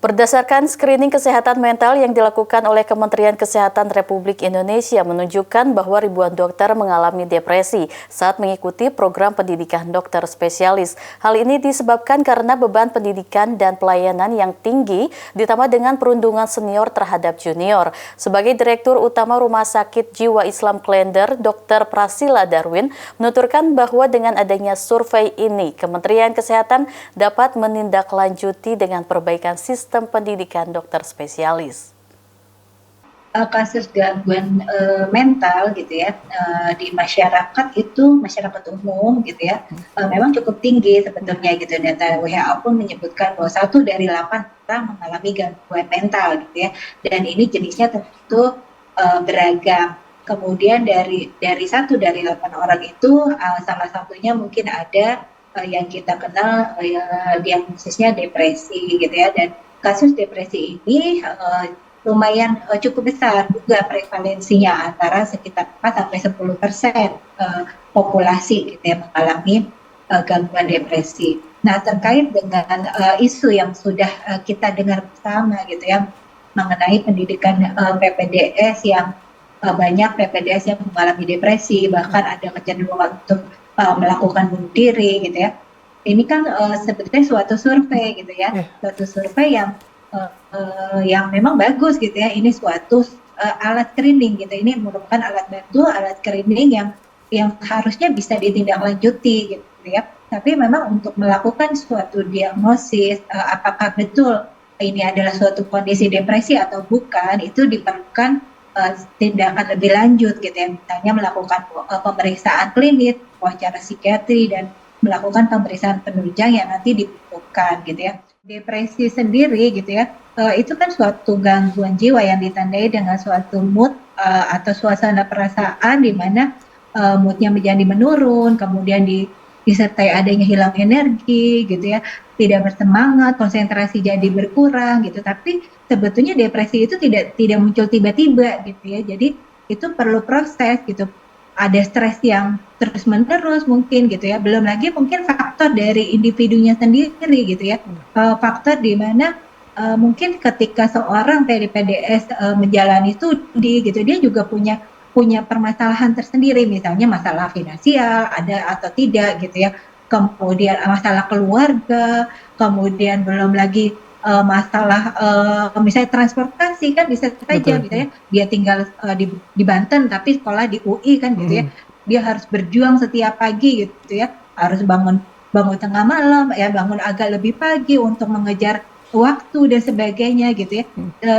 Berdasarkan screening kesehatan mental yang dilakukan oleh Kementerian Kesehatan Republik Indonesia menunjukkan bahwa ribuan dokter mengalami depresi saat mengikuti program pendidikan dokter spesialis. Hal ini disebabkan karena beban pendidikan dan pelayanan yang tinggi ditambah dengan perundungan senior terhadap junior. Sebagai Direktur Utama Rumah Sakit Jiwa Islam Klender, Dr. Prasila Darwin menuturkan bahwa dengan adanya survei ini, Kementerian Kesehatan dapat menindaklanjuti dengan perbaikan sistem pendidikan dokter spesialis. Kasus gangguan mental gitu ya di masyarakat itu masyarakat umum gitu ya memang cukup tinggi sebetulnya gitu. Data WHO pun menyebutkan bahwa 1 dari 8 orang mengalami gangguan mental gitu ya, dan ini jenisnya tentu beragam. Kemudian dari 1 dari 8 orang itu salah satunya mungkin ada yang kita kenal diagnosisnya depresi gitu ya, dan kasus depresi ini lumayan cukup besar juga prevalensinya, antara sekitar 4-10% populasi gitu ya mengalami gangguan depresi. Nah, terkait dengan isu yang sudah kita dengar bersama gitu ya mengenai pendidikan PPDS yang banyak PPDS yang mengalami depresi, bahkan ada kecenderungan untuk melakukan bunuh diri gitu ya. Ini kan sebetulnya suatu survei gitu ya, suatu survei yang memang bagus gitu ya. Ini suatu alat screening gitu. Ini merupakan alat bantu, alat screening yang harusnya bisa ditindaklanjuti gitu ya. Tapi memang untuk melakukan suatu diagnosis apakah betul ini adalah suatu kondisi depresi atau bukan, itu diperlukan tindakan lebih lanjut gitu ya. Misalnya melakukan pemeriksaan klinis, wawancara psikiatri, dan melakukan pemeriksaan penunjang yang nanti dibutuhkan gitu ya. Depresi sendiri gitu ya, itu kan suatu gangguan jiwa yang ditandai dengan suatu mood atau suasana perasaan di mana moodnya menjadi menurun, kemudian disertai adanya hilang energi gitu ya, tidak bersemangat, konsentrasi jadi berkurang gitu. Tapi sebetulnya depresi itu tidak muncul tiba-tiba gitu ya, jadi itu perlu proses gitu. Ada stres yang terus-menerus mungkin gitu ya, belum lagi mungkin faktor dari individunya sendiri gitu ya, faktor di mana mungkin ketika seorang PDS menjalani studi gitu, dia juga punya permasalahan tersendiri, misalnya masalah finansial ada atau tidak gitu ya, kemudian masalah keluarga, kemudian belum lagi masalah misalnya transportasi kan bisa saja misalnya dia tinggal di Banten tapi sekolah di UI kan gitu ya, dia harus berjuang setiap pagi gitu ya, harus bangun tengah malam ya, bangun agak lebih pagi untuk mengejar waktu dan sebagainya gitu ya.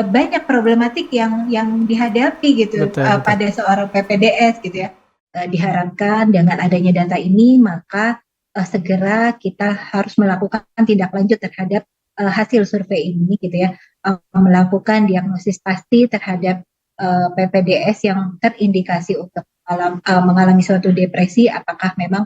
Banyak problematik yang dihadapi gitu pada seorang PPDS gitu ya. Diharapkan dengan adanya data ini maka segera kita harus melakukan tindak lanjut terhadap hasil survei ini gitu ya, melakukan diagnosis pasti terhadap PPDS yang terindikasi untuk mengalami suatu depresi, apakah memang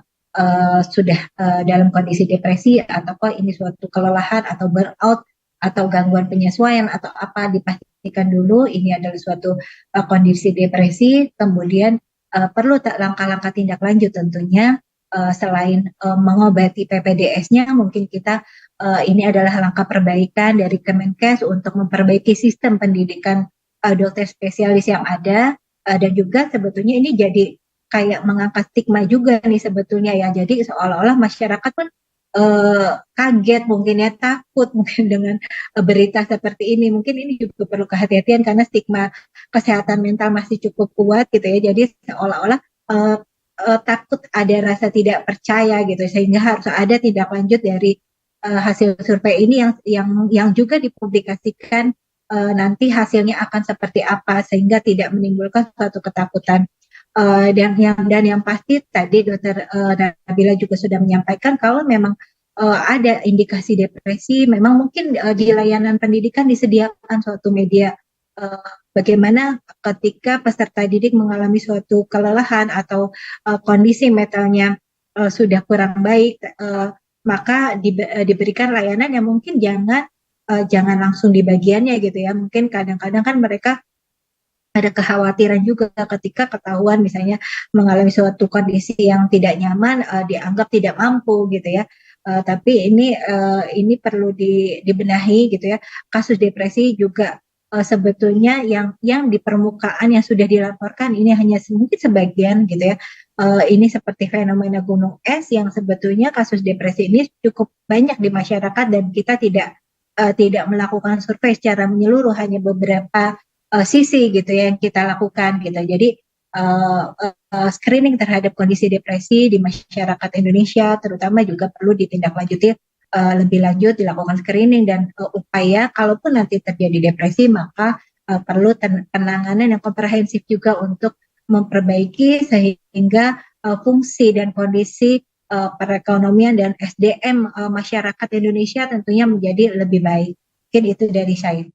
sudah dalam kondisi depresi ataukah ini suatu kelelahan atau burnout atau gangguan penyesuaian atau apa. Dipastikan dulu ini adalah suatu kondisi depresi, kemudian perlu langkah-langkah tindak lanjut tentunya. Selain mengobati PPDS-nya, mungkin kita ini adalah langkah perbaikan dari Kemenkes untuk memperbaiki sistem pendidikan dokter spesialis yang ada, dan juga sebetulnya ini jadi kayak mengangkat stigma juga nih sebetulnya ya. Jadi seolah-olah masyarakat pun kaget mungkin ya, takut mungkin dengan berita seperti ini. Mungkin ini juga perlu kehati-hatian karena stigma kesehatan mental masih cukup kuat gitu ya. Jadi seolah-olah takut, ada rasa tidak percaya gitu, sehingga harus ada tindak lanjut dari hasil survei ini yang juga dipublikasikan nanti hasilnya akan seperti apa sehingga tidak menimbulkan suatu ketakutan. Dan yang pasti tadi Dokter Nabila juga sudah menyampaikan kalau memang ada indikasi depresi, memang mungkin di layanan pendidikan disediakan suatu media bagaimana ketika peserta didik mengalami suatu kelelahan atau kondisi mentalnya sudah kurang baik, maka diberikan layanan yang mungkin jangan langsung di bagiannya gitu ya. Mungkin kadang-kadang kan mereka ada kekhawatiran juga ketika ketahuan misalnya mengalami suatu kondisi yang tidak nyaman, dianggap tidak mampu gitu ya. Tapi ini perlu dibenahi gitu ya. Kasus depresi juga sebetulnya yang di permukaan yang sudah dilaporkan ini hanya mungkin sebagian gitu ya. Ini seperti fenomena gunung es yang sebetulnya kasus depresi ini cukup banyak di masyarakat dan kita tidak melakukan survei secara menyeluruh, hanya beberapa sisi gitu ya yang kita lakukan gitu. Jadi screening terhadap kondisi depresi di masyarakat Indonesia terutama juga perlu ditindaklanjuti lebih lanjut, dilakukan screening dan upaya kalaupun nanti terjadi depresi maka perlu penanganan yang komprehensif juga untuk memperbaiki sehingga fungsi dan kondisi perekonomian dan SDM masyarakat Indonesia tentunya menjadi lebih baik. Mungkin itu dari saya.